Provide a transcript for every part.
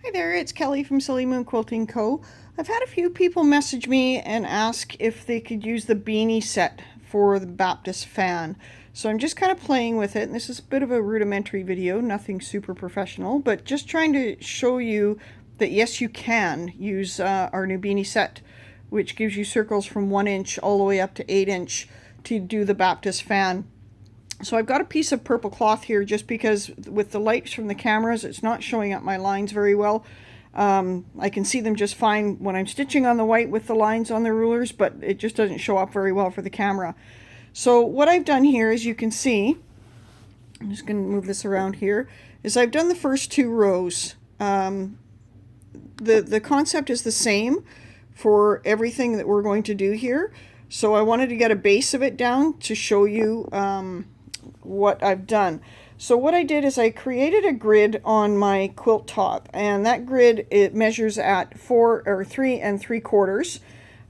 Hi there, it's Kelly from Silly Moon Quilting Co. I've had a few people message me and ask if they could use the Beanie Set for the Baptist Fan. So I'm just kind of playing with it, and this is a bit of a rudimentary video, nothing super professional, but just trying to show you that yes, you can use our new Beanie Set, which gives you circles from 1 inch all the way up to 8 inch to do the Baptist Fan. So I've got a piece of purple cloth here just because with the lights from the cameras it's not showing up my lines very well. I can see them just fine when I'm stitching on the white with the lines on the rulers, but it just doesn't show up very well for the camera. So what I've done here, as you can see, I'm just going to move this around here, is I've done the first 2 rows. The concept is the same for everything that we're going to do here. So I wanted to get a base of it down to show you what I've done. So what I did is I created a grid on my quilt top, and that grid, it measures at 3 3/4.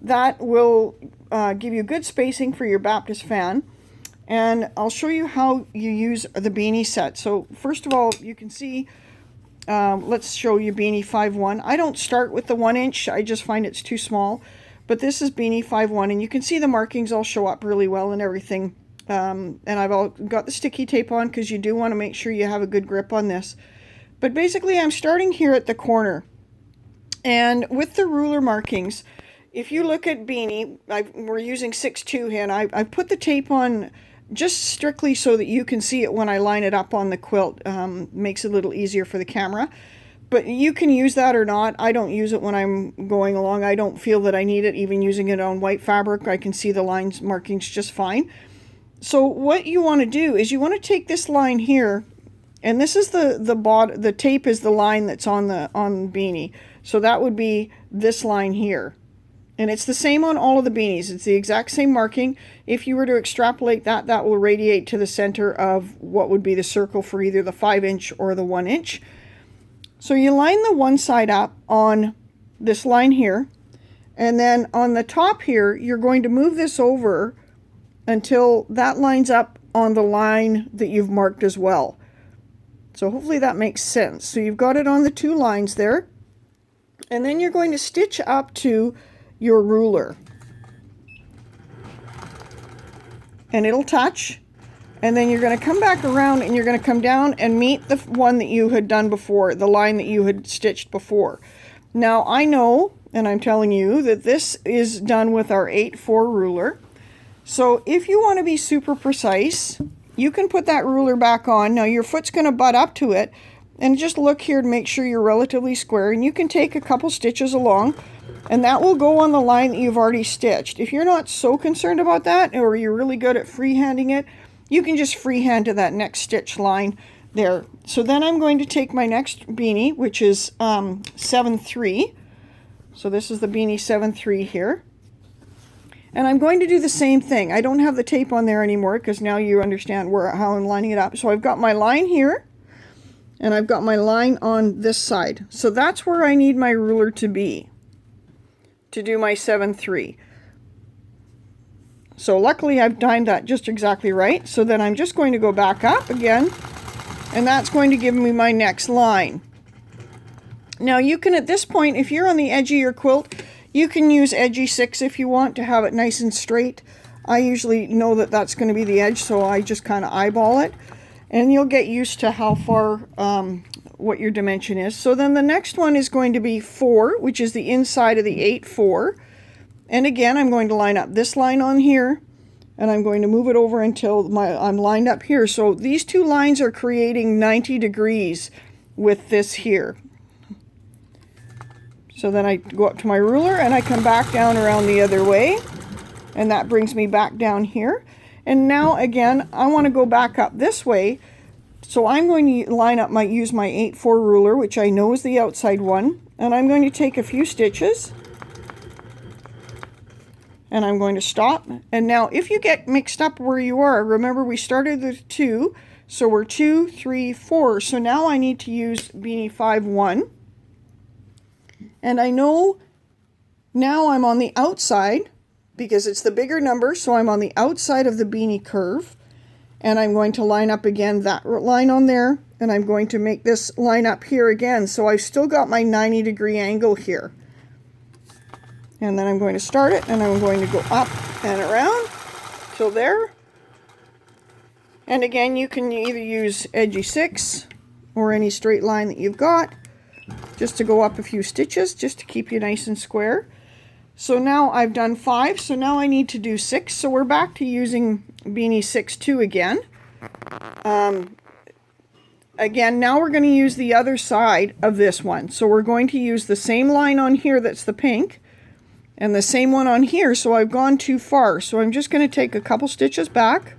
That will give you good spacing for your Baptist fan, and I'll show you how you use the Beanie Set. So first of all, you can see, let's show you Beanie 5-1. I don't start with the 1 inch, I just find it's too small, but this is Beanie 5-1, and you can see the markings all show up really well and everything. And I've got the sticky tape on because you do want to make sure you have a good grip on this. But basically I'm starting here at the corner, and with the ruler markings, if you look at Beanie, we're using 6-2 here, and I've put the tape on just strictly so that you can see it when I line it up on the quilt. Makes it a little easier for the camera. But you can use that or not. I don't use it when I'm going along. I don't feel that I need it, even using it on white fabric. I can see the lines markings just fine. So what you want to do is you want to take this line here, and this is the tape is the line that's on Beanie. So that would be this line here. And it's the same on all of the beanies. It's the exact same marking. If you were to extrapolate that, that will radiate to the center of what would be the circle for either the 5 inch or the 1 inch. So you line the one side up on this line here, and then on the top here, you're going to move this over until that lines up on the line that you've marked as well. So hopefully that makes sense. So you've got it on the 2 lines there, and then you're going to stitch up to your ruler, and it'll touch, and then you're going to come back around and you're going to come down and meet the one that you had done before, the line that you had stitched before. Now I know, and I'm telling you, that this is done with our 8-4 ruler. So if you want to be super precise, you can put that ruler back on. Now your foot's going to butt up to it, and just look here to make sure you're relatively square, and you can take a couple stitches along, and that will go on the line that you've already stitched. If you're not so concerned about that, or you're really good at freehanding it, you can just freehand to that next stitch line there. So then I'm going to take my next beanie, which is 7-3. So this is the Beanie 7-3 here. And I'm going to do the same thing. I don't have the tape on there anymore because now you understand how I'm lining it up. So I've got my line here, and I've got my line on this side. So that's where I need my ruler to be to do my 7-3. So luckily I've timed that just exactly right. So then I'm just going to go back up again, and that's going to give me my next line. Now you can, at this point, if you're on the edge of your quilt, you can use edgy 6 if you want to have it nice and straight. I usually know that that's going to be the edge, so I just kind of eyeball it, and you'll get used to how far, what your dimension is. So then the next one is going to be 4, which is the inside of the 8-4. And again, I'm going to line up this line on here, and I'm going to move it over until I'm lined up here. So these 2 lines are creating 90 degrees with this here. So then I go up to my ruler and I come back down around the other way, and that brings me back down here. And now again, I want to go back up this way. So I'm going to use my 8-4 ruler, which I know is the outside one, and I'm going to take a few stitches, and I'm going to stop. And now if you get mixed up where you are, remember we started with 2, so we're 2, 3, 4. So now I need to use Beanie 5-1. And I know now I'm on the outside because it's the bigger number, so I'm on the outside of the beanie curve, and I'm going to line up again that line on there and I'm going to make this line up here again. So I've still got my 90-degree angle here. And then I'm going to start it, and I'm going to go up and around till there. And again, you can either use edgy 6 or any straight line that you've got, just to go up a few stitches, just to keep you nice and square. So now I've done 5, so now I need to do 6. So we're back to using Beanie 6-2 again. Again, now we're going to use the other side of this one. So we're going to use the same line on here that's the pink, and the same one on here. So I've gone too far. So I'm just going to take a couple stitches back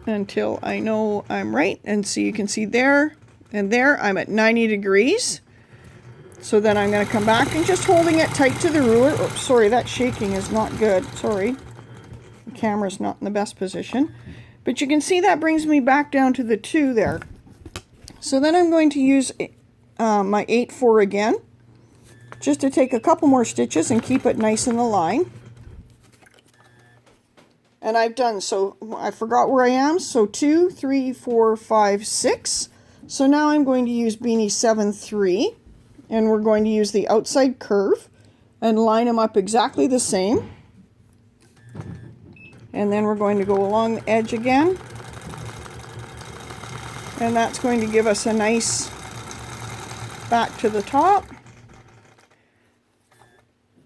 until I know I'm right. And so you can see there and there, I'm at 90 degrees. So then I'm going to come back and just holding it tight to the ruler. Oh, sorry, that shaking is not good. Sorry. The camera's not in the best position. But you can see that brings me back down to the 2 there. So then I'm going to use my 8-4 again, just to take a couple more stitches and keep it nice in the line. And I've done, so I forgot where I am. So 2, 3, 4, 5, 6. So now I'm going to use Beanie 7-3. And we're going to use the outside curve and line them up exactly the same. And then we're going to go along the edge again. And that's going to give us a nice back to the top.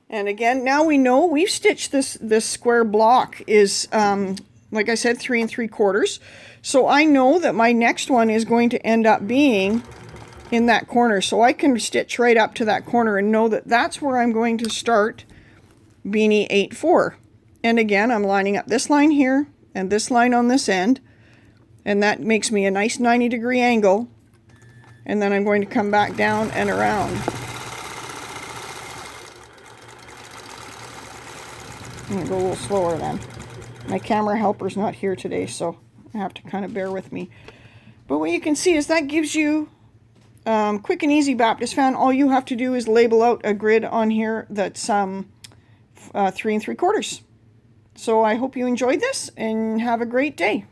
And again, now we know we've stitched this square block is, like I said, 3 3/4. So I know that my next one is going to end up being in that corner, so I can stitch right up to that corner and know that that's where I'm going to start Beanie 8-4. And again, I'm lining up this line here and this line on this end, and that makes me a nice 90-degree angle. And then I'm going to come back down and around. I'm going to go a little slower then. My camera helper's not here today, so I have to kind of bear with me. But what you can see is that gives you quick and easy Baptist fan. All you have to do is label out a grid on here that's 3 3/4. So I hope you enjoyed this and have a great day.